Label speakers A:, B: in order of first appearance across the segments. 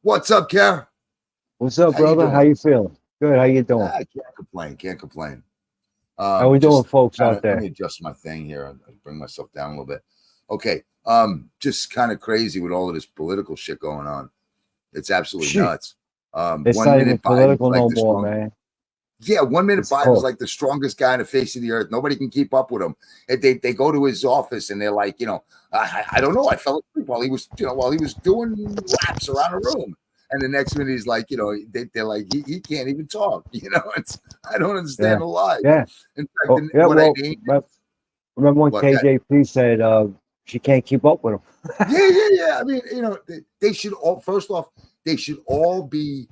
A: What's up, Kara?
B: What's up, brother? How you feeling? Good. How you doing?
A: I can't complain. Can't complain.
B: How we doing, folks out there?
A: Let me adjust my thing here. I'll bring myself down a little bit. Okay. Just kind of crazy with all of this political shit going on. It's absolutely nuts.
B: It's not even political no more, man.
A: Yeah, 1 minute Biden's like the strongest guy on the face of the earth. Nobody can keep up with him. They go to his office and they're like, I don't know. I fell asleep while he was, doing laps around a room. And the next minute he's like, they're like, he can't even talk. I don't understand the lie.
B: Yeah.
A: In fact,
B: remember when KJP said she can't keep up with him?
A: Yeah. I mean, they should all, first off, they should all be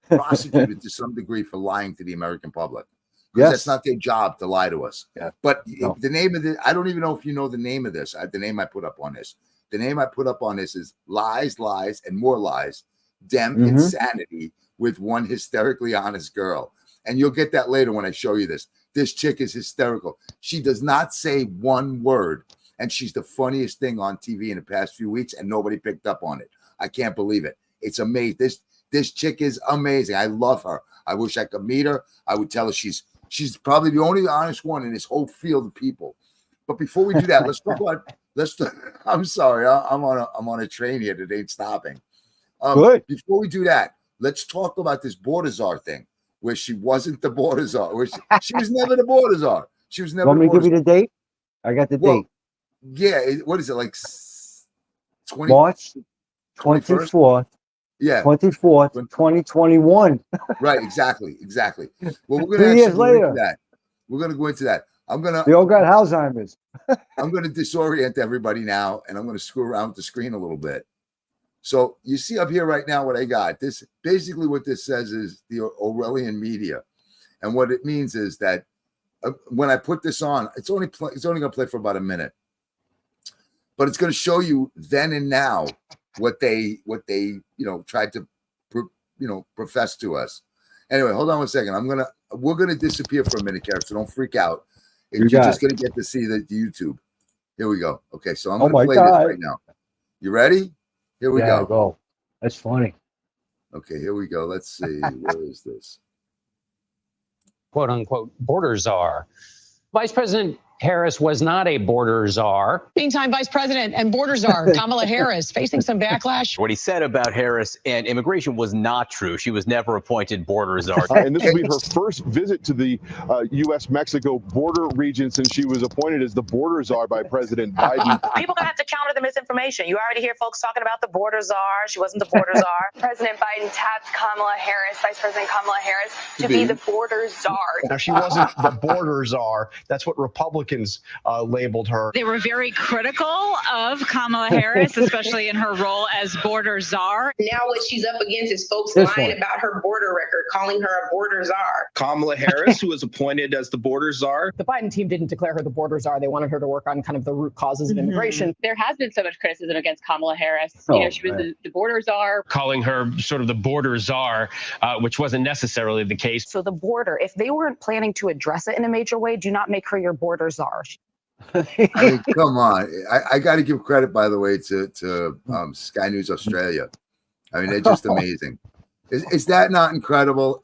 A: prosecuted to some degree for lying to the American public, because that's not their job to lie to us. But the name of I don't even know if you know the name of this. The name I put up on this. The name I put up on this is Lies, Lies, and More Lies. Dem Insanity with One Hysterically Honest Girl. And you'll get that later when I show you this. This chick is hysterical. She does not say one word, and she's the funniest thing on TV in the past few weeks, and nobody picked up on it. I can't believe it. It's amazing. This chick is amazing. I love her. I wish I could meet her. I would tell her she's probably the only honest one in this whole field of people. But before we do that, let's talk about. I'm sorry, I'm on a train here that ain't stopping.
B: Good.
A: Before we do that, let's talk about this border czar thing, where she wasn't the border czar. Where she was never the border czar. She was never.
B: Want me to give you the date? I got the date.
A: Yeah. What is it, like?
B: March 24th.
A: Yeah.
B: 24th, 2021.
A: Right. Exactly. Well, we're
B: gonna 2 years later.
A: Into that. We're gonna go into that.
B: They all got Alzheimer's.
A: I'm gonna disorient everybody now, and I'm gonna screw around with the screen a little bit. So you see up here right now what I got. This basically what this says is the Orwellian media, and what it means is that when I put this on, it's only going to play for about a minute, but it's going to show you then and now what they tried to profess to us. Anyway, hold on 1 second. We're gonna disappear for a minute, Kara, so don't freak out. You're just gonna get to see the YouTube. Here we go. Okay, so I'm gonna play this right now. You ready? Here we go.
B: That's funny.
A: Okay, here we go. Let's see. Where is this?
C: Quote unquote border czar. Vice President Harris was not a border czar.
D: Meantime, Vice President and border czar Kamala Harris facing some backlash.
E: What he said about Harris and immigration was not true. She was never appointed border czar.
F: And this will be her first visit to the U.S.-Mexico border region since she was appointed as the border czar by President Biden.
G: People are going to have to counter the misinformation. You already hear folks talking about the border czar. She wasn't the border czar. President Biden tapped Kamala Harris, Vice President Kamala Harris, to be the border czar.
H: Now, she wasn't the border czar. That's what Republicans labeled her.
I: They were very critical of Kamala Harris, especially in her role as border czar.
J: Now what she's up against is folks lying about her border record, calling her a border czar.
H: Kamala Harris, who was appointed as the border czar.
D: The Biden team didn't declare her the border czar. They wanted her to work on kind of the root causes of immigration.
I: There has been so much criticism against Kamala Harris. She was the border czar.
C: Calling her sort of the border czar, which wasn't necessarily the case.
G: So the border, if they weren't planning to address it in a major way, do not make her your border czar.
A: I mean, come on. I got to give credit, by the way, to Sky News Australia. I mean, they're just amazing. Is that not incredible?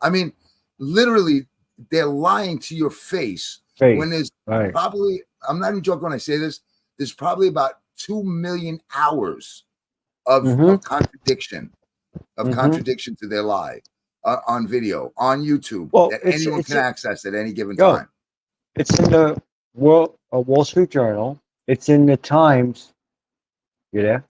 A: I mean, literally, they're lying to your face. When there's probably, I'm not even joking when I say this, there's probably about 2 million hours of contradiction, contradiction to their lie on video, on YouTube, that anyone can access at any given time.
B: It's in the Wall Street Journal. It's in the Times. You there?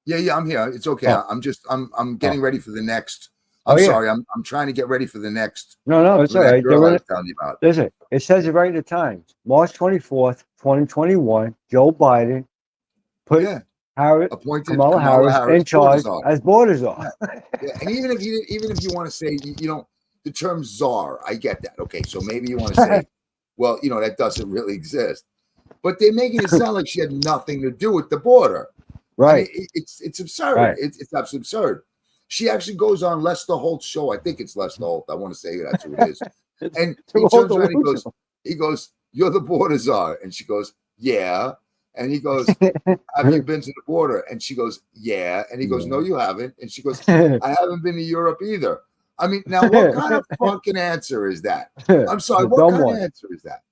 A: Yeah, I'm here. It's okay. I'm getting ready for the next. I'm sorry. I'm trying to get ready for the next.
B: No, it's all right.
A: Telling you about.
B: Listen, it says it right in the Times. March 24th, 2021. Joe Biden put Kamala Harris in charge as border czar.
A: And even if you want to say, the term czar, I get that. Okay, so maybe you want to say, well, that doesn't really exist. But they're making it sound like she had nothing to do with the border.
B: Right.
A: I mean, it's absurd.
B: Right.
A: It's absolutely absurd. She actually goes on Lester Holt's show. I think it's Lester Holt. I want to say that's who it is. And he turns around and he goes, "You're the border czar." And she goes, "Yeah." And he goes, have you been to the border? And she goes, yeah. And he goes, no, you haven't. And she goes, I haven't been to Europe either. I mean, now what kind of fucking answer is that? I'm sorry, what kind of answer is that?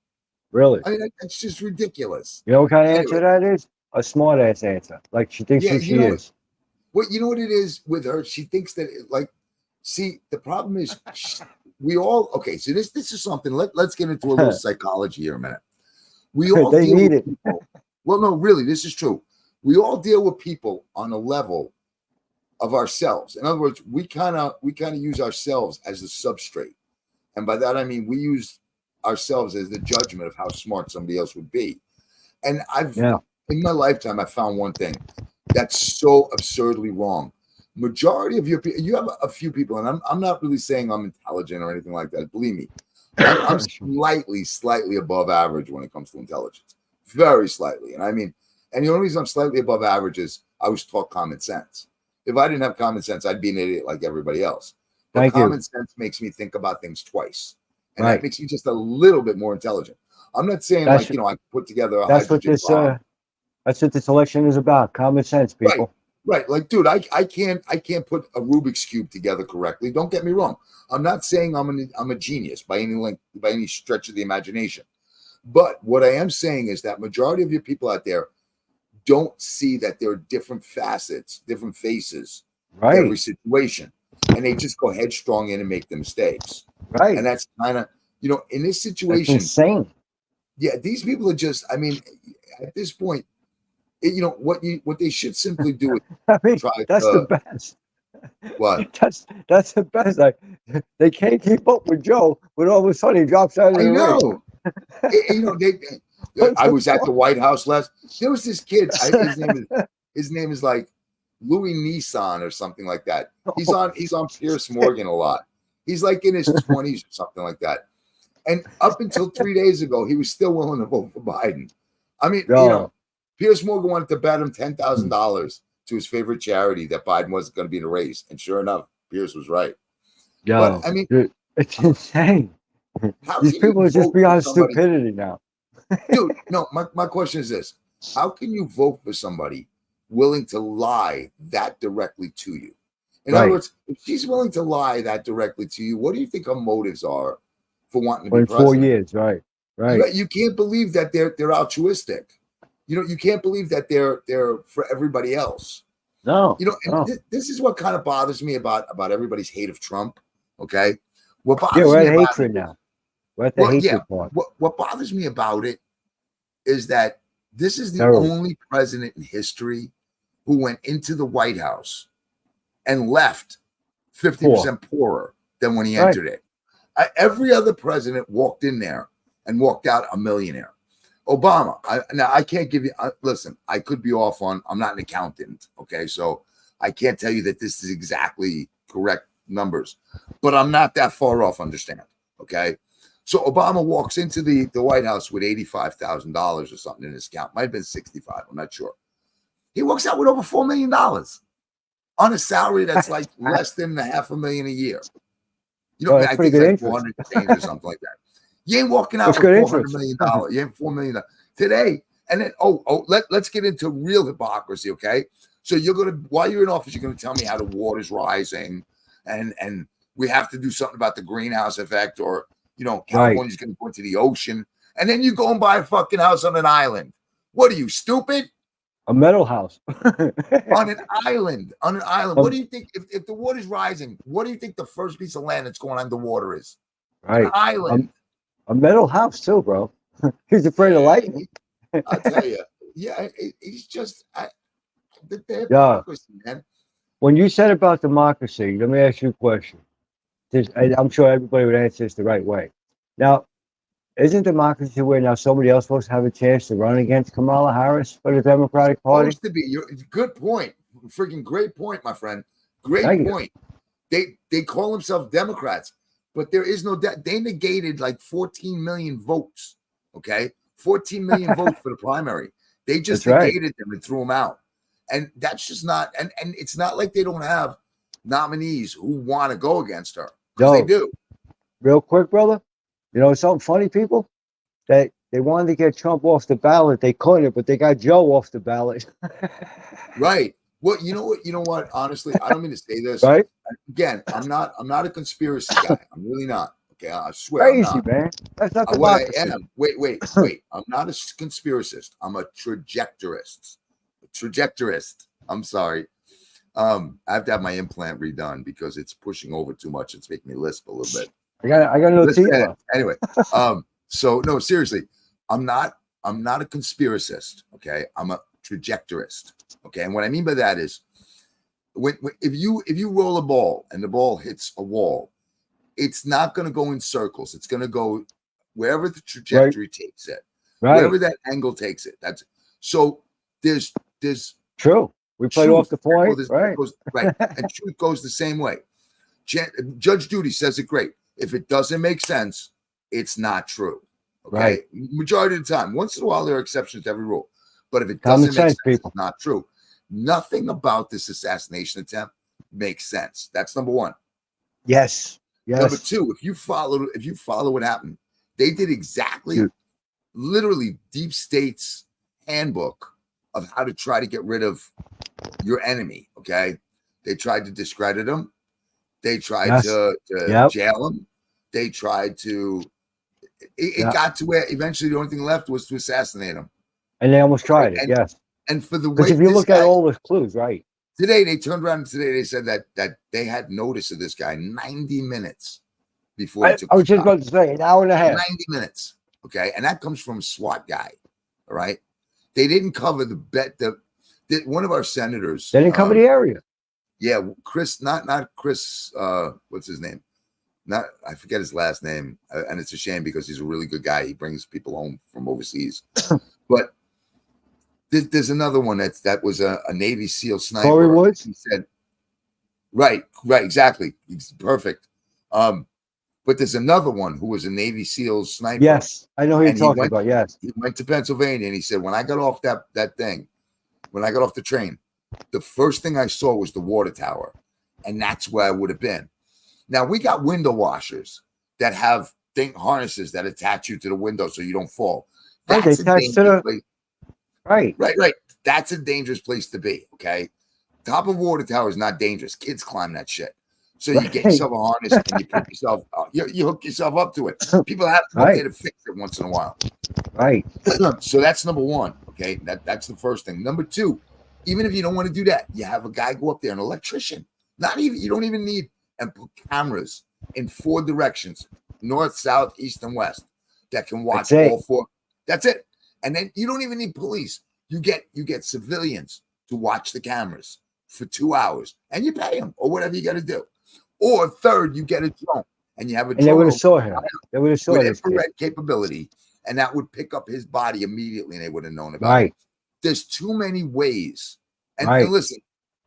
B: Really?
A: I mean, it's just ridiculous.
B: You know what kind of answer that is? A smart ass answer. Like she thinks who she is.
A: Well, you know what it is with her? She thinks that, like, see, the problem is we all, okay, so this is something, let's get into a little psychology here a minute. We all deal with people. Well, no, really, this is true. We all deal with people on a level of ourselves. In other words, we kind of use ourselves as the substrate. And by that, I mean, we use ourselves as the judgment of how smart somebody else would be. And in my lifetime, I found one thing that's so absurdly wrong. Majority of you have a few people, and I'm not really saying I'm intelligent or anything like that. Believe me, I'm slightly above average when it comes to intelligence. Very slightly. And I mean, and the only reason I'm slightly above average is I was taught common sense. If I didn't have common sense, I'd be an idiot like everybody else. But common sense makes me think about things twice. And that makes me just a little bit more intelligent. I'm not saying I can put together a hydrogen bomb.
B: That's what this election is about. Common sense, people.
A: Right. Like, dude, I can't put a Rubik's Cube together correctly. Don't get me wrong. I'm not saying I'm a genius by any stretch of the imagination. But what I am saying is that majority of you people out there don't see that there are different facets, different faces to every situation. And they just go headstrong in and make the mistakes.
B: Right.
A: And that's kind of, in this situation.
B: That's insane.
A: Yeah, these people are just, I mean, at this point, what they should simply do is
B: that's the best.
A: What?
B: That's the best. Like, they can't keep up with Joe, but all of a sudden he drops out of the
A: race. I was at the White House there was this kid. His name is like Louis Nissan or something like that. He's on Piers Morgan a lot. He's like in his 20s or something like that. And up until 3 days ago, he was still willing to vote for Biden. I mean, Piers Morgan wanted to bet him $10,000 to his favorite charity that Biden wasn't going to be in the race. And sure enough, Piers was right.
B: But, I mean, dude, it's insane. These people are just beyond stupidity now.
A: Dude, no, my question is this. How can you vote for somebody willing to lie that directly to you? In other words, if she's willing to lie that directly to you, what do you think her motives are for wanting to be president?
B: 4 years, right.
A: You can't believe that they're altruistic. You can't believe that they're for everybody else.
B: No.
A: This is what kind of bothers me about everybody's hate of Trump. Okay. What bothers
B: we're
A: me
B: at
A: about
B: hatred now. We're at the hatred part.
A: What bothers me about it is that this is the only president in history who went into the White House and left 50% poorer than when he entered it. Every other president walked in there and walked out a millionaire. Obama, now I can't give you, listen, I could be off on, I'm not an accountant, okay? So I can't tell you that this is exactly correct numbers, but I'm not that far off, understand, okay? So Obama walks into the White House with $85,000 or something in his account. Might have been 65, I'm not sure. He walks out with over $4 million on a salary that's like less than $500,000 a year. I think it's like 400 change or something like that. You ain't walking out with $400 million. You ain't $4 million today. And then, let's get into real hypocrisy, okay? So you're gonna, while you're in office, you're gonna tell me how the water's rising, and we have to do something about the greenhouse effect, or California's gonna go into the ocean, and then you go and buy a fucking house on an island. What are you, stupid?
B: A metal house
A: on an island. What do you think if the water's rising? What do you think the first piece of land that's going underwater is? An island.
B: A metal house too, bro. He's afraid of lightning.
A: I'll tell you. Yeah, he's just the hypocrisy, man.
B: When you said about democracy, let me ask you a question. I'm sure everybody would answer this the right way. Now, isn't democracy where now somebody else supposed to have a chance to run against Kamala Harris for the Democratic Party?
A: Supposed to be. Good point. Freaking great point, my friend. Great point. They call themselves Democrats, but there is no they negated like 14 million votes. Okay, 14 million votes for the primary. They just negated them and threw them out, and that's just not. And it's not like they don't have nominees who want to go against her, because they do.
B: Real quick, brother. You know something funny, people? They They wanted to get Trump off the ballot. They couldn't, but they got Joe off the ballot.
A: Right. Well, you know what? You know what? Honestly, I don't mean to say this.
B: Right?
A: Again, I'm not a conspiracy guy. I'm really not. Okay, I swear I'm
B: Crazy,
A: not.
B: man. That's not
A: What I
B: democracy.
A: am. Wait. I'm not a conspiracist. I'm a trajectorist. I'm sorry. I have to have my implant redone because it's pushing over too much. It's making me lisp a little bit.
B: I got no teeth left.
A: Anyway, so no, seriously, I'm not a conspiracist. Okay, I'm a trajectorist. Okay, and what I mean by that is, if you roll a ball and the ball hits a wall, it's not going to go in circles. It's going to go wherever the trajectory takes it, wherever that angle takes it. That's so. There's
B: true. We played off the point, right?
A: Right, and truth goes the same way. Judge Judy says it great. If it doesn't make sense, it's not true. Okay,
B: right.
A: Majority of the time. Once in a while, there are exceptions to every rule. But if it doesn't make sense, it's not true. Nothing about this assassination attempt makes sense. That's number one.
B: Yes.
A: Number two, if you follow what happened, they did exactly, literally, Deep State's handbook of how to try to get rid of your enemy. Okay, they tried to discredit him. They tried to jail him. They tried to. It got to where eventually the only thing left was to assassinate him.
B: And they almost tried it. Yes.
A: And for the way,
B: because if you look at all the clues, right?
A: Today they turned around and today they said that they had notice of this guy 90 minutes before.
B: I was just about to say an hour and a half.
A: 90 minutes. Okay, and that comes from a SWAT guy. All right, they didn't cover the bet. One of our senators.
B: They didn't cover the area.
A: Yeah, Chris, not Chris. What's his name? I forget his last name, and it's a shame because he's a really good guy. He brings people home from overseas. But there's another one that was a Navy SEAL sniper.
B: Corey Woods.
A: He said, right, exactly, it's perfect. But there's another one who was a Navy SEAL sniper.
B: Yes, I know who you're talking about. Yes,
A: he went to Pennsylvania and he said, when I got off that thing, when I got off the train, the first thing I saw was the water tower, and that's where I would have been. Now, we got window washers that have harnesses that attach you to the window so you don't fall. That's a dangerous place. Right. That's a dangerous place to be, okay? Top of water tower is not dangerous. Kids climb that shit. So you get yourself a harness and you put yourself, you hook yourself up to it. People have to go there to fix it once in a while.
B: Right.
A: So that's number one, okay? That's the first thing. Number two, even if you don't want to do that, you have a guy go up there, an electrician. You don't even need, and put cameras in 4 directions, north, south, east, and west, that can watch all 4. That's it. And then you don't even need police. You get civilians to watch the cameras for 2 hours, and you pay them or whatever you got to do. Or third, you get a drone, and you have a drone.
B: And they would have saw him. They would have saw
A: with infrared capability, and that would pick up his body immediately, and they would have known about it. There's too many ways. And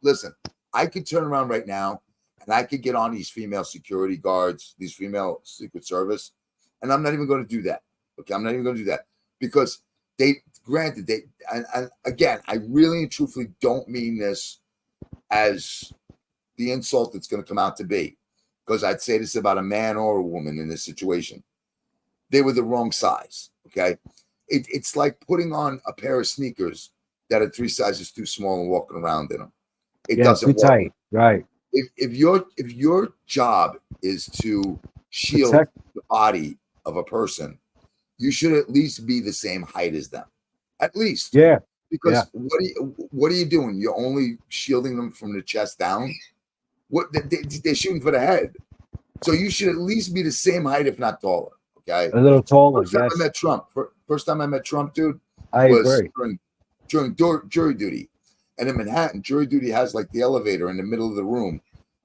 A: listen, I could turn around right now, and I could get on these female security guards, these female Secret Service, and I'm not even going to do that. Okay, I'm not even going to do that because and again, I really and truthfully don't mean this as the insult that's going to come out to be, because I'd say this about a man or a woman in this situation. They were the wrong size. Okay, it's like putting on a pair of sneakers that are 3 sizes too small and walking around in them. It doesn't work.
B: Tight. Right.
A: If your job is to shield the body of a person, you should at least be the same height as them. At least.
B: Yeah.
A: Because what are you doing? You're only shielding them from the chest down. What they're shooting for the head. So you should at least be the same height, if not taller. Okay.
B: A little taller.
A: First time I met Trump. First time I met Trump, dude.
B: I agree.
A: During jury duty. And in Manhattan, jury duty has like the elevator in the middle of the room.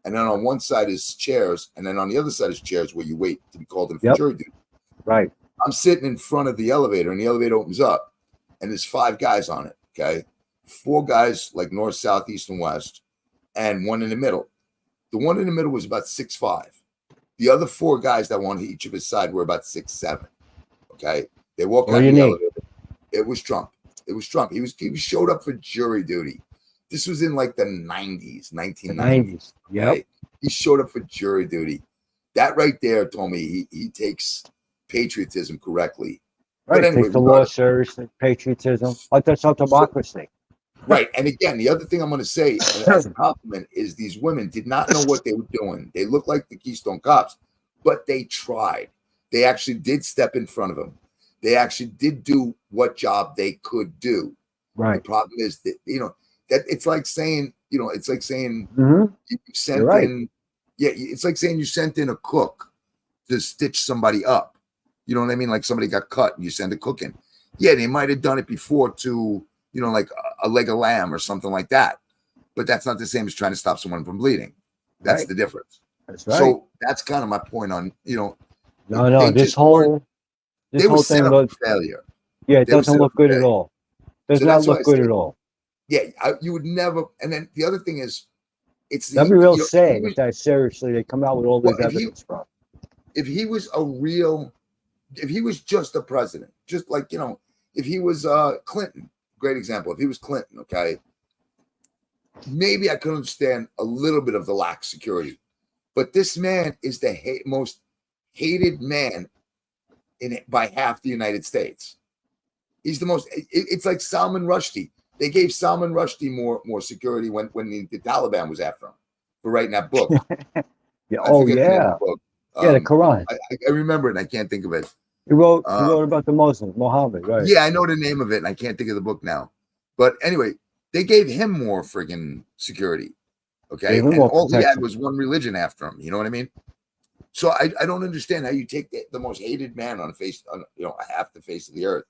A: And then on one side is chairs. And then on the other side is chairs where you wait to be called in for jury duty.
B: Right.
A: I'm sitting in front of the elevator and the elevator opens up and there's 5 guys on it. Okay. 4 guys like north, south, east, and west, and one in the middle. The one in the middle was about 6'5". The other 4 guys that were on each of his side were about 6'7". Okay. They walk out the elevator. It was Trump. It was Trump. He showed up for jury duty. This was in like the 1990s.
B: Yeah.
A: Okay? He showed up for jury duty. That right there told me he takes patriotism correctly.
B: Right.
A: anyway,
B: Take the law seriously, patriotism. Like that's our democracy.
A: Right. And again, the other thing I'm going to say as a compliment is these women did not know what they were doing. They looked like the Keystone Cops, but they tried. They actually did step in front of them. They actually did do what job they could do.
B: Right.
A: The problem is that, that it's like saying, you sent in, it's like saying you sent in a cook to stitch somebody up. You know what I mean? Like somebody got cut and you send a cook in. Yeah, they might have done it before to, like a leg of lamb or something like that. But that's not the same as trying to stop someone from bleeding. That's the difference.
B: That's right.
A: So that's kind of my point on,
B: No, this whole thing looks
A: failure.
B: Yeah, it doesn't look good at all. Does not look good at all.
A: Yeah, you would never. And then the other thing is,
B: that'd be real sad if that seriously they come out with all this evidence from.
A: If he was just a president, just like if he was Clinton, great example. If he was Clinton, okay, maybe I could understand a little bit of the lack of security, but this man is the most hated man by half the United States. He's the most. It's like Salman Rushdie. They gave Salman Rushdie more security when the Taliban was after him for writing that book.
B: Yeah. Oh yeah. The Quran.
A: I remember it. And I can't think of it.
B: He wrote about the Muslims, Muhammad, right?
A: Yeah, I know the name of it, and I can't think of the book now. But anyway, they gave him more friggin' security. Okay, and all he had was one religion after him. You know what I mean? So I don't understand how you take the most hated man on half the face of the earth,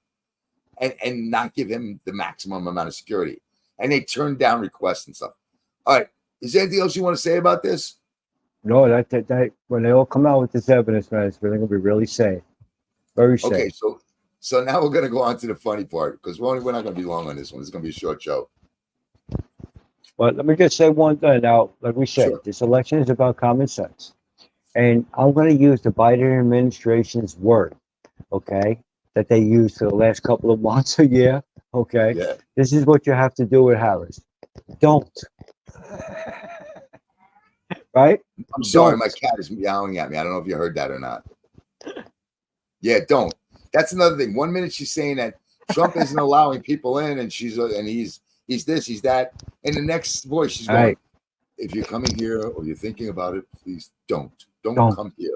A: and not give him the maximum amount of security. And they turned down requests and stuff. All right, is there anything else you want to say about this?
B: No, that when they all come out with this evidence, man, it's really gonna be really safe. Very safe.
A: Okay, so now we're gonna go on to the funny part because we're not gonna be long on this one. It's gonna be a short show.
B: But let me just say one thing now. Like we said, this election is about common sense, and I'm gonna use the Biden administration's word, okay, that they used for the last couple of months or year. Okay, this is what you have to do with Harris. Don't. Right?
A: I'm sorry, my cat is meowing at me. I don't know if you heard that or not. Yeah, don't. That's another thing. 1 minute she's saying that Trump isn't allowing people in, and he's this, he's that, and the next voice she's going, if you're coming here or you're thinking about it, please don't come here.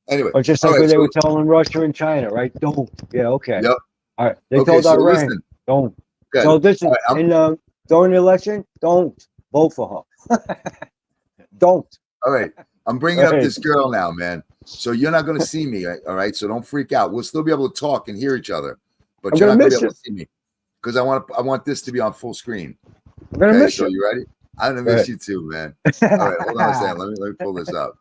A: Anyway,
B: or just like they were telling Russia and China, right? Don't. Yeah, okay.
A: Yep.
B: All right. They told Iran, don't.
A: Good.
B: So this is during the election, don't vote for her. Don't.
A: All right. I'm bringing up this girl now, man. So you're not going to see me, all right? So don't freak out. We'll still be able to talk and hear each other, but you're not going to be able to see me because I want this to be on full screen.
B: I'm going to miss you.
A: So you ready? I'm going to miss you too, man. All right. Hold on a second. Let me pull this up.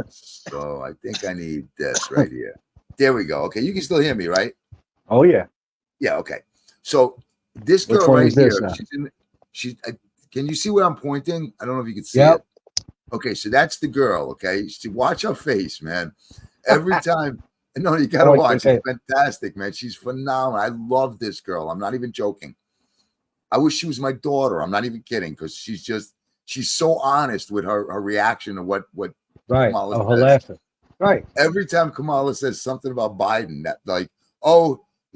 A: So I think I need this right here. There we go. Okay. You can still hear me, right?
B: Oh, yeah.
A: Yeah. Okay. So this girl right here, can you see where I'm pointing? I don't know if you can see it. Okay, so that's the girl. Okay, watch her face, man. Every time, no, you gotta watch. It's fantastic, man. She's phenomenal. I love this girl. I'm not even joking. I wish she was my daughter. I'm not even kidding because she's so honest with her reaction to what Kamala says.
B: Laughing. Right.
A: Every time Kamala says something about Biden, that like,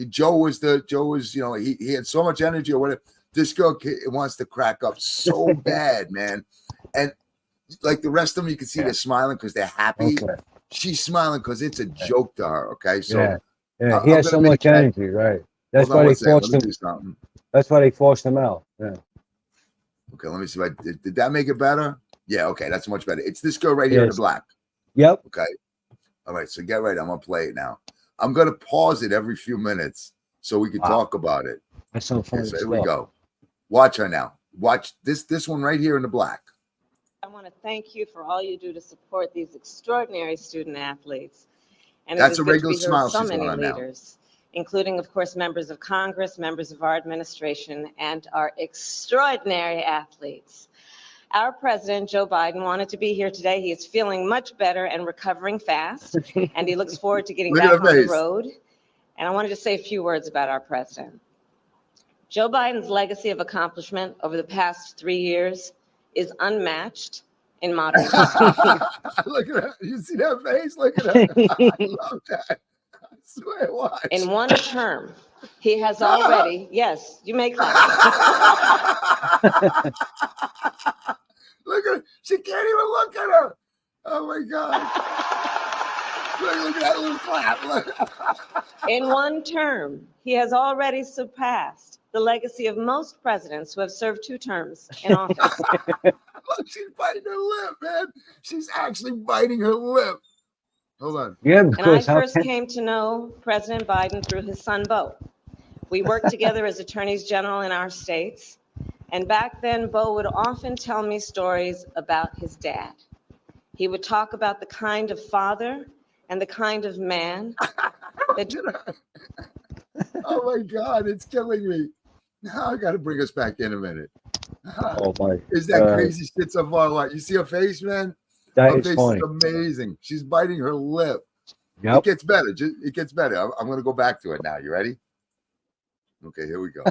A: Joe was he had so much energy or whatever. This girl wants to crack up so bad, man, and. Like the rest of them, you can see they're smiling because they're happy. Okay. She's smiling because it's a joke to her. Okay, so
B: he has so much energy, right? That's why they forced him. That's why they forced him out. Yeah.
A: Okay, let me see. Did that make it better? Yeah. Okay, that's much better. It's this girl right here in the black.
B: Yep.
A: Okay. All right. So get ready. I'm gonna play it now. I'm gonna pause it every few minutes so we can talk about it.
B: That's so funny.
A: So here we go. Watch her now. Watch this one right here in the black.
K: I want to thank you for all you do to support these extraordinary student athletes. And
A: that's a regular smile.
K: So many leaders, including, of course, members of Congress, members of our administration, and our extraordinary athletes. Our president, Joe Biden, wanted to be here today. He is feeling much better and recovering fast, and he looks forward to getting back on the road. And I wanted to say a few words about our president. Joe Biden's legacy of accomplishment over the past 3 years is unmatched in modern times.
A: Look at that. You see that face? Look at that. I love that. swear, watch.
K: In one term, he has already, yes, you may clap.
A: Look at her. She can't even look at her. Oh my God. Look at that little clap. Look.
K: In one term, he has already surpassed the legacy of most presidents who have served 2 terms in office.
A: Look, she's biting her lip, man. She's actually biting her lip. Hold on.
B: Yeah,
K: And I
B: because
K: first came to know President Biden through his son, Beau. We worked together as attorneys general in our states. And back then, Beau would often tell me stories about his dad. He would talk about the kind of father and the kind of man that...
A: Oh my God, it's killing me. Now I got to bring us back in a minute.
B: Oh my!
A: Is that crazy shit so far? What, you see her face, man?
B: That
A: her
B: is
A: face
B: funny.
A: is amazing. She's biting her lip.
B: Yep.
A: It gets better. It gets better. I'm going to go back to it now. You ready? Okay, here we go.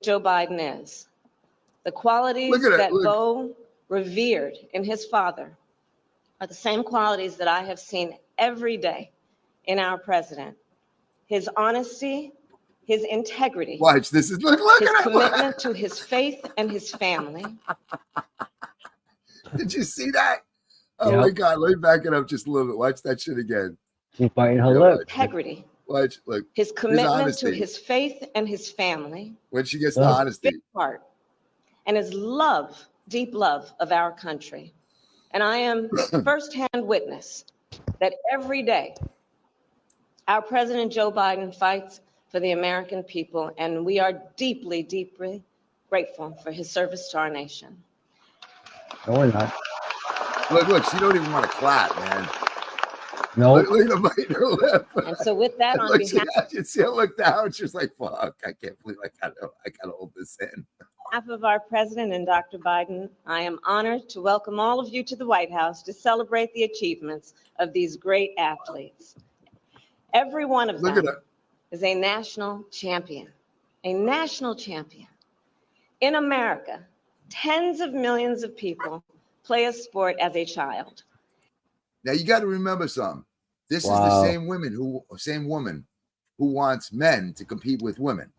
K: Joe Biden is. The qualities that Beau revered in his father are the same qualities that I have seen every day in our president. His honesty, his integrity.
A: Watch, this is look
K: his
A: at
K: commitment to his faith and his family.
A: Did you see that? Oh
B: Yep.
A: my God, let me back it up just a little bit. Watch that shit again.
B: She's biting her lip.
K: Integrity.
A: Watch, look.
K: His commitment to his faith and his family.
A: When she gets the honesty.
K: Heart, and his love, deep love of our country. And I am firsthand witness that every day our President Joe Biden fights for the American people, and we are deeply, deeply grateful for his service to our nation.
B: No, we're not.
A: Look, she don't even want to clap, man.
B: No.
A: Look at her biting her lip.
K: And so with that, on behalf...
A: You see her look down, she's like, fuck, I can't believe I gotta hold this in.
K: On behalf of our president and Dr. Biden, I am honored to welcome all of you to the White House to celebrate the achievements of these great athletes. Every one of them is a national champion, a national champion. In America, tens of millions of people play a sport as a child.
A: Now you got to remember something. This is the same woman who wants men to compete with women.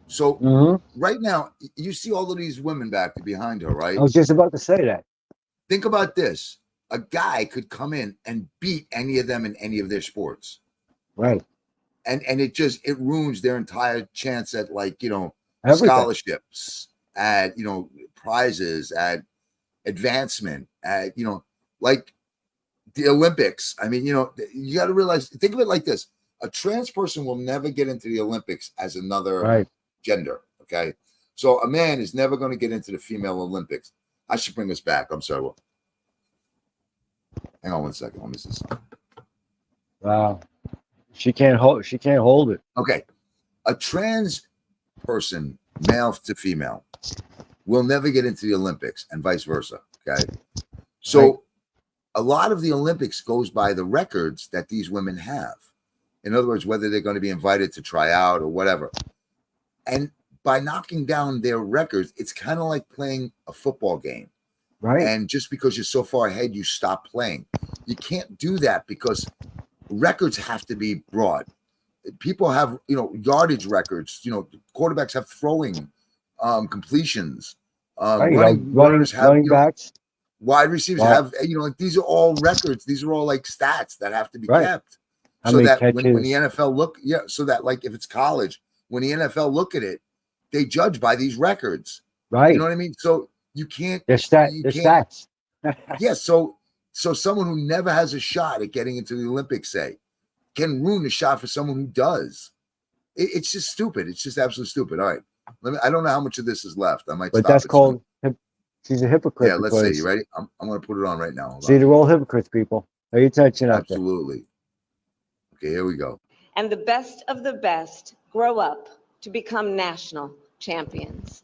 A: So right now, you see all of these women back behind her, right?
B: I was just about to say that.
A: Think about this. A guy could come in and beat any of them in any of their sports.
B: Right.
A: And it ruins their entire chance at, like, everything. Scholarships, at, prizes, at advancement, at, like the Olympics. I mean, you got to realize, think of it like this. A trans person will never get into the Olympics as another gender. Okay. So a man is never going to get into the female Olympics. I should bring this back. I'm sorry. Hang on one second. Let me see something.
B: Wow. She can't hold it.
A: Okay. A trans person, male to female, will never get into the Olympics and vice versa. Okay. So a lot of the Olympics goes by the records that these women have. In other words, whether they're going to be invited to try out or whatever. And by knocking down their records, it's kind of like playing a football game.
B: Right.
A: And just because you're so far ahead, you stop playing. You can't do that because records have to be broad. People have, yardage records. Quarterbacks have throwing completions.
B: Running backs.
A: Wide receivers have, these are all records. These are all like stats that have to be kept. So that when the NFL so that, like, if it's college, when the NFL look at it, they judge by these records.
B: Right.
A: You know what I mean? So you can't.
B: They're stats.
A: Yeah. So someone who never has a shot at getting into the Olympics, say, can ruin the shot for someone who does. It's just stupid. It's just absolutely stupid. All right. I don't know how much of this is left. I might.
B: But that's called. She's a hypocrite.
A: Yeah. Let's see. You ready? I'm going to put it on right now.
B: See the role hypocrites, people. Pay attention out there.
A: Absolutely. Okay, here we go.
K: And the best of the best grow up to become national champions.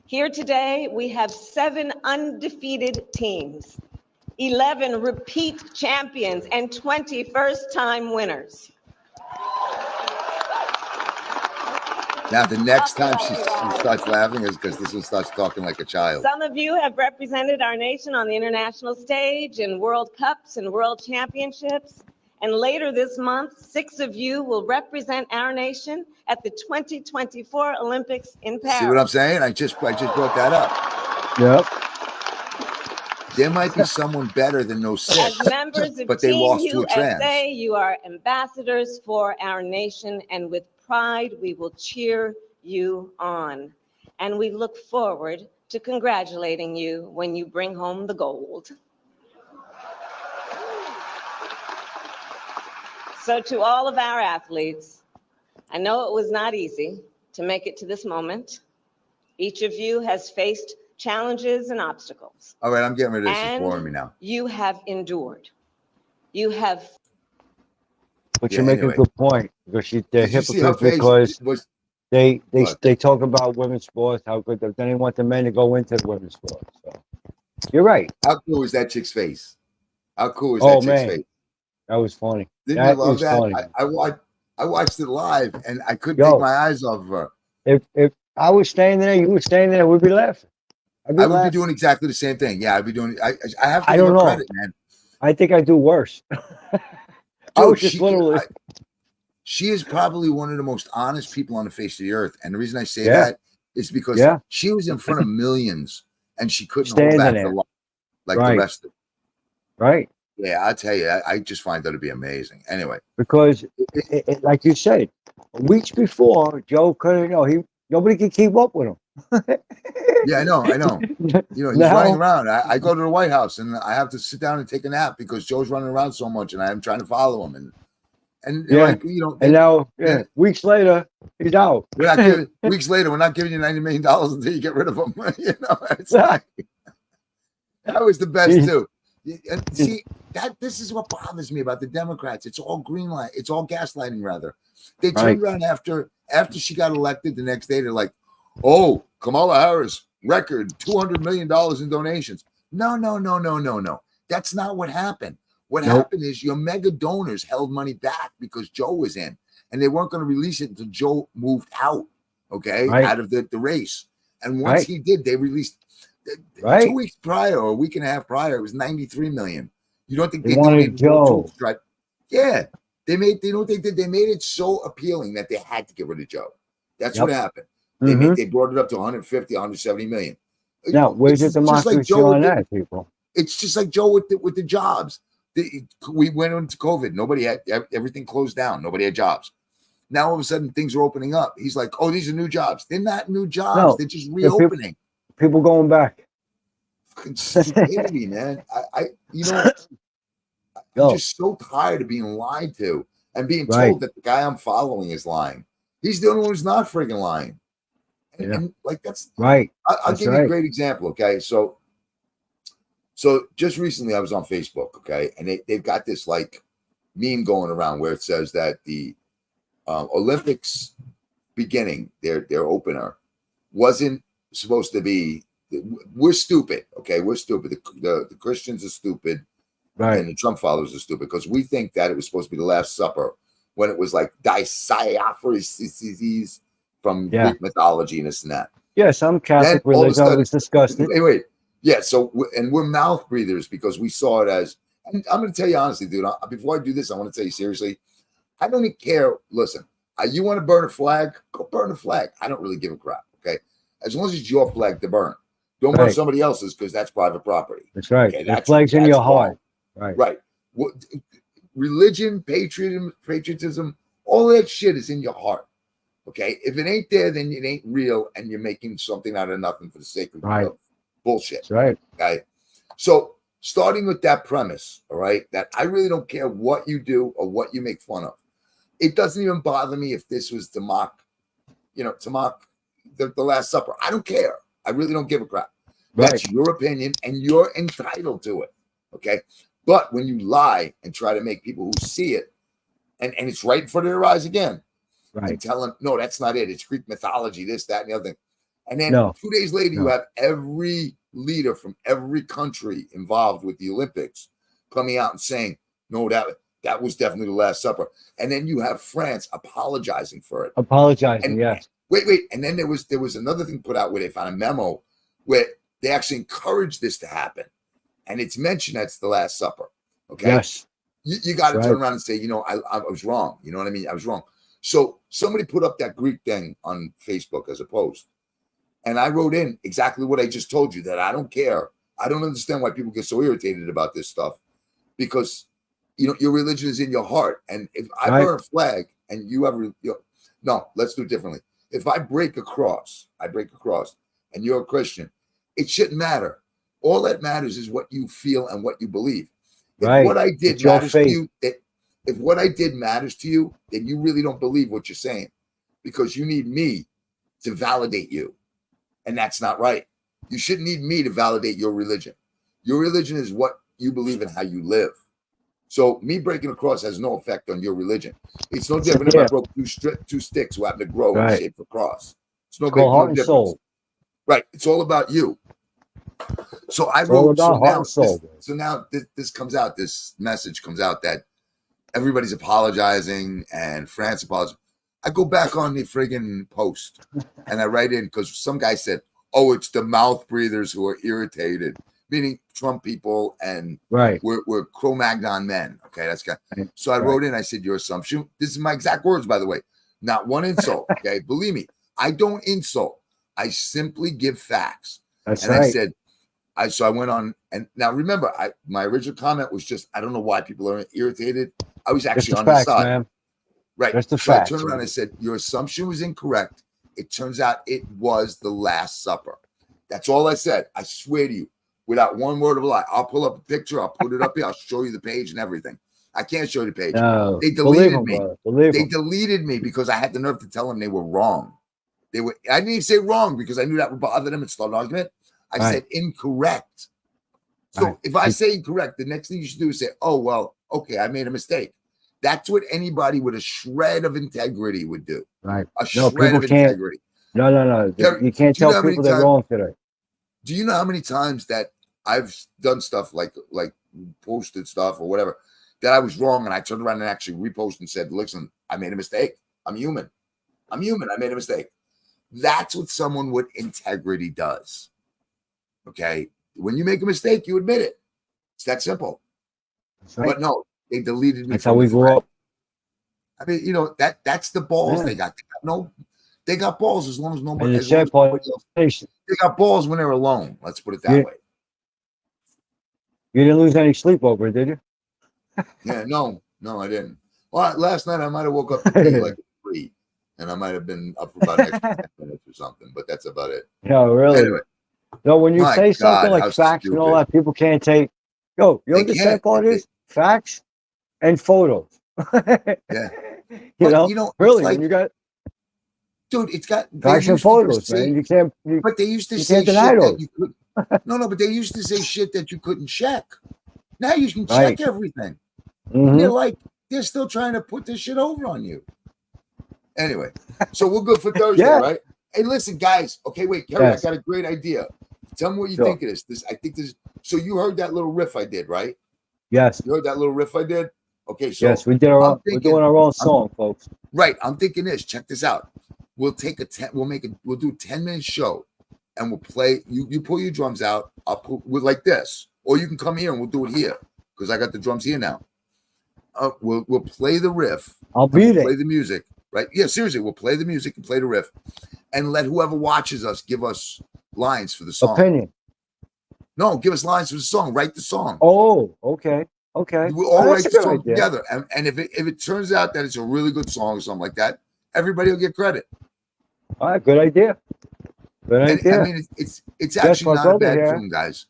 K: Here today, we have 7 undefeated teams, 11 repeat champions, and 20 first-time winners.
A: Now, the next time she starts laughing is because this one starts talking like a child.
K: Some of you have represented our nation on the international stage in World Cups and World Championships. And later this month, 6 of you will represent our nation at the 2024 Olympics in Paris.
A: See what I'm saying? I just brought that up.
B: Yep.
A: There might be someone better than those 6,
K: As members of
A: but they
K: Team
A: lost to a trans.
K: USA, you are ambassadors for our nation, and with pride, we will cheer you on. And we look forward to congratulating you when you bring home the gold. So to all of our athletes, I know it was not easy to make it to this moment. Each of you has faced challenges and obstacles.
A: All right, I'm getting rid of this. It's
K: And
A: boring me now.
K: you have endured. You have.
B: But you make a good point, because they're
A: Did you see her
B: hypocrites
A: face?
B: because they talk about women's sports, how good, then they want the men to go into the women's sports. So you're right.
A: How cool is that chick's face? How cool is
B: Oh,
A: that chick's
B: man.
A: face?
B: That was funny.
A: Didn't
B: That
A: you love
B: is
A: that?
B: funny.
A: I watched it live and I couldn't take my eyes off of her.
B: If I was standing there, you were standing there, we'd be laughing.
A: I would be doing exactly the same thing. Yeah, I'd be doing. I have to
B: I
A: give
B: don't
A: her
B: know.
A: credit, man.
B: I think I do worse. I
A: Dude,
B: was just literally.
A: She is probably one of the most honest people on the face of the earth, and the reason I say
B: Yeah.
A: that is because
B: Yeah.
A: she was in front of millions and she couldn't
B: Standing
A: hold back
B: there.
A: the line like
B: Right.
A: the rest of them.
B: Right.
A: Yeah, I tell you, I just find that to be amazing. Anyway,
B: Because, like you said, weeks before, Joe couldn't, nobody could keep up with him.
A: yeah, I know. You know, he's
B: Now-
A: running around. I go to the White House and I have to sit down and take a nap because Joe's running around so much, and I'm trying to follow him. And
B: Yeah.
A: like, you know,
B: And now, weeks later, he's out.
A: weeks later, we're not giving you $90 million until you get rid of him. You know, it's like that was the best too. And see, this is what bothers me about the Democrats. It's all green light. It's all gaslighting, rather. They turned around after she got elected the next day. They're like, "Oh, Kamala Harris record $200 million in donations." No. That's not what happened. What happened is your mega donors held money back because Joe was in, and they weren't going to release it until Joe moved out. Okay, out of the race. And once he did, they released. 2 weeks prior, or a week and a half prior, it was 93 million. You don't think they
B: wanted Joe?
A: Yeah, they made. You know what they did? They made it so appealing that they had to get rid of Joe. That's what happened. They brought it up to 150, 170 million.
B: Now, where's the democracy on that, people?
A: It's just like Joe with the jobs. We went into COVID. Nobody had, everything closed down. Nobody had jobs. Now all of a sudden things are opening up. He's like, "Oh, these are new jobs." They're not new jobs.
B: No,
A: they're just reopening.
B: People going back.
A: Stupidity, man. I'm just so tired of being lied to and being told that the guy I'm following is lying. He's the only one who's not friggin' lying. And like that's
B: right.
A: I'll give you a great example. Okay, so just recently I was on Facebook. Okay, and they've got this like meme going around where it says that the Olympics beginning their opener wasn't supposed to be. We're stupid. Okay, we're stupid. The Christians are stupid, and the Trump followers are stupid because we think that it was supposed to be the Last Supper when it was like Dionysus from Greek mythology and this and that.
B: Yeah, some Catholic religion was disgusting.
A: Anyway, yeah. So we're mouth breathers because we saw it as. And I'm going to tell you honestly, dude. Before I do this, I want to tell you seriously. I don't even care. Listen, you want to burn a flag? Go burn a flag. I don't really give a crap. Okay, as long as it's your flag to burn. Don't burn somebody else's because that's private property.
B: That's right.
A: Okay,
B: the flag's in your heart.
A: Right. Religion, patriotism, all that shit is in your heart. Okay. If it ain't there, then it ain't real, and you're making something out of nothing for the sake of bullshit.
B: That's right.
A: Okay. So starting with that premise, all right, that I really don't care what you do or what you make fun of. It doesn't even bother me if this was to mock the Last Supper. I don't care. I really don't give a crap. That's your opinion, and you're entitled to it. Okay. But when you lie and try to make people who see it, and it's right in front of their eyes again, and tell them, no, that's not it. It's Greek mythology, this, that, and the other thing. And then 2 days later, you have every leader from every country involved with the Olympics coming out and saying, no, that was definitely the Last Supper. And then you have France apologizing for it.
B: Yes.
A: Wait. And then there was another thing put out where they found a memo where they actually encouraged this to happen. And it's mentioned that's the Last Supper. Okay.
B: Yes.
A: You got to turn around and say, you know, I was wrong. You know what I mean? I was wrong. So somebody put up that Greek thing on Facebook as a post. And I wrote in exactly what I just told you, that I don't care. I don't understand why people get so irritated about this stuff, because, you know, your religion is in your heart. And if I burn a flag and you ever, no, let's do it differently. If I break a cross, and you're a Christian, it shouldn't matter. All that matters is what you feel and what you believe. If what I did matters to you, if what I did matters to you, then you really don't believe what you're saying, because you need me to validate you. And that's not right. You shouldn't need me to validate your religion. Your religion is what you believe and how you live. So me breaking a cross has no effect on your religion. It's no different if I broke two sticks who happen to grow in the shape of a cross. It's no difference. Soul. Right. It's all about you. So I wrote, so now this comes out, this message comes out that everybody's apologizing and France apologizing. I go back on the friggin' post and I write in, because some guy said, oh, it's the mouth breathers who are irritated, meaning Trump people, and we're Cro-Magnon men. Okay, that's good. So I wrote in, I said, your assumption, this is my exact words, by the way, not one insult. Okay, believe me, I don't insult. I simply give facts. I said, so I went on, and now remember, my original comment was just, I don't know why people are irritated. I was actually on the side. Man. Right. So I turned around and I said, your assumption was incorrect. It turns out it was the Last Supper. That's all I said. I swear to you, without one word of a lie. I'll pull up a picture. I'll put it up here. I'll show you the page and everything. I can't show you the page.
B: No,
A: they deleted me. They deleted me because I had the nerve to tell them they were wrong. I didn't even say wrong because I knew that would bother them and start an argument. I said incorrect. So if I say incorrect, the next thing you should do is say, oh, well, okay, I made a mistake. That's what anybody with a shred of integrity would do.
B: Right.
A: A shred of integrity.
B: No. You can't tell people they're wrong today.
A: Do you know how many times that I've done stuff like posted stuff or whatever that I was wrong, and I turned around and actually reposted and said, listen, I made a mistake. I'm human. I made a mistake. That's what someone with integrity does. Okay. When you make a mistake, you admit it. It's that simple. But no, they deleted me.
B: That's how we grew up.
A: I mean, you know, that's the balls they got. They got balls as long as nobody. They got balls when they're alone. Let's put it that way.
B: You didn't lose any sleep over it, did you?
A: Yeah, no, I didn't. Well, last night I might have woke up to like 3, and I might have been up for about an extra 10 minutes or something, but that's about it.
B: No, really.
A: Anyway,
B: no, when you say something like facts and all that, people can't take. Yo, you know what the sad part is? Facts and photos.
A: Yeah.
B: You know, really, when you got.
A: Dude, it's got
B: facts and photos, man. You can't.
A: But they used to say shit that you could. No, but they used to say shit that you couldn't check. Now you can check everything. And they're still trying to put this shit over on you. Anyway, so we're good for Thursday, right? Hey, listen, guys. Okay, wait, Kerry, I got a great idea. Tell me what you think of this. I think this. So you heard that little riff I did, right?
B: Yes.
A: You heard that little riff I did? Okay, so
B: yes, we did we're doing our own song, folks.
A: Right. I'm thinking this. Check this out. We'll do a 10-minute show, and we'll play. You pull your drums out. I'll pull like this, or you can come here and we'll do it here because I got the drums here now. We'll play the riff.
B: I'll be there.
A: Play the music, right? Yeah, seriously, we'll play the music and play the riff, and let whoever watches us give us lines for the song.
B: Opinion.
A: No, give us lines for the song. Write the song.
B: Oh, okay.
A: We'll all write the song together, and if it turns out that it's a really good song or something like that, everybody will get credit.
B: All right, good idea.
A: I mean, it's actually not a bad tune, guys.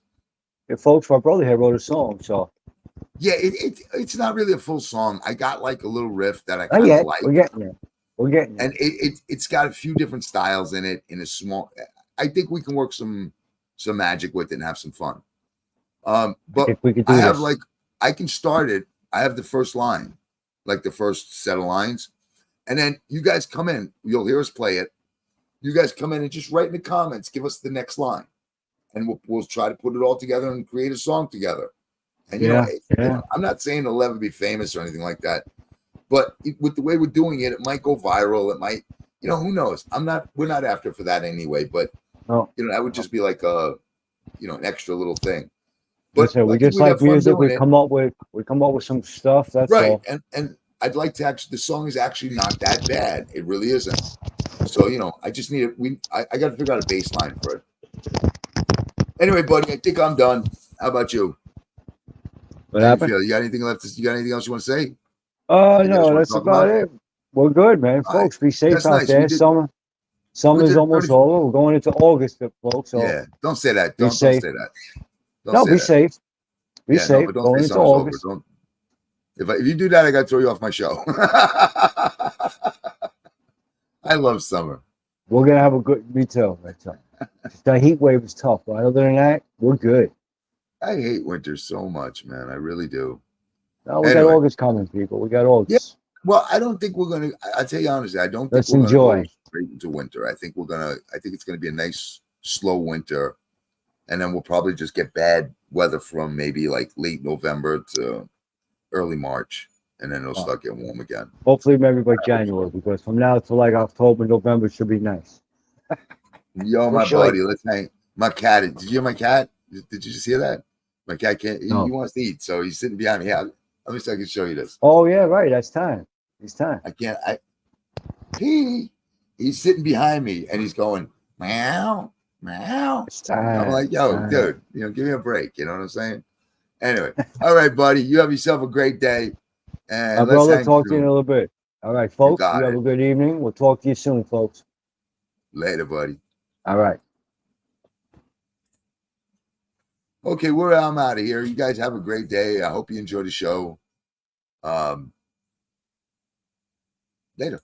B: Yeah, folks, my brother here wrote a song, so.
A: Yeah, it's not really a full song. I got like a little riff that I kind of like.
B: We're getting there.
A: And it's got a few different styles in it. In a small, I think we can work some magic with it and have some fun. But I have I can start it. I have the first line, like the first set of lines, and then you guys come in. You'll hear us play it. You guys come in and just write in the comments. Give us the next line, and we'll try to put it all together and create a song together. And you know, I'm not saying it'll ever be famous or anything like that, but with the way we're doing it, it might go viral. It might, you know, who knows? We're not after for that anyway. But you know, that would just be like an extra little thing. But
B: Listen, we just like music. We come up with some stuff. That's
A: right.
B: all.
A: And I'd like to actually. The song is actually not that bad. It really isn't. So I just need it. I got to figure out a bass line for it. Anyway, buddy, I think I'm done. How about you?
B: What
A: How
B: happened?
A: you feel? You got anything left? You got anything else you want to say?
B: No, that's about it. We're good, man.
A: All
B: Folks, be safe
A: That's
B: out
A: nice.
B: there. Summer's almost over. We're going into August, folks. So
A: yeah, don't say that.
B: Be
A: Don't
B: safe.
A: say that.
B: Be safe. Be safe.
A: But don't
B: Going
A: say
B: into
A: summer's
B: August.
A: over. If you do that, I got to throw you off my show. I love summer.
B: We're gonna have a good. Me too. The heat wave is tough, but other than that, we're good.
A: I hate winter so much, man. I really do.
B: No, we got August coming, people. We got August.
A: Yeah. Well, I don't think we're gonna. I'll tell you honestly, I don't think
B: Let's
A: we're
B: enjoy.
A: gonna go straight into winter. I think it's gonna be a nice, slow winter, and then we'll probably just get bad weather from maybe like late November to early March, and then it'll start getting warm again.
B: Hopefully, maybe by January, because from now to like October, November should be nice.
A: Yo, my buddy, let's hang. My cat. Did you hear my cat? Did you just hear that? My cat can't. He wants to eat, so he's sitting behind me. Yeah, let me see if I can show you this.
B: Oh yeah, right. That's time. It's time.
A: I can't. He's sitting behind me, and he's going meow, meow.
B: It's time.
A: I'm like, yo, dude, give me a break. You know what I'm saying? Anyway, all right, buddy. You have yourself a great day. And
B: My brother, talk to you in a little bit. All right, folks. You have a good evening. We'll talk to you soon, folks.
A: Later, buddy.
B: All right.
A: Okay, I'm out of here. You guys have a great day. I hope you enjoy the show. Later.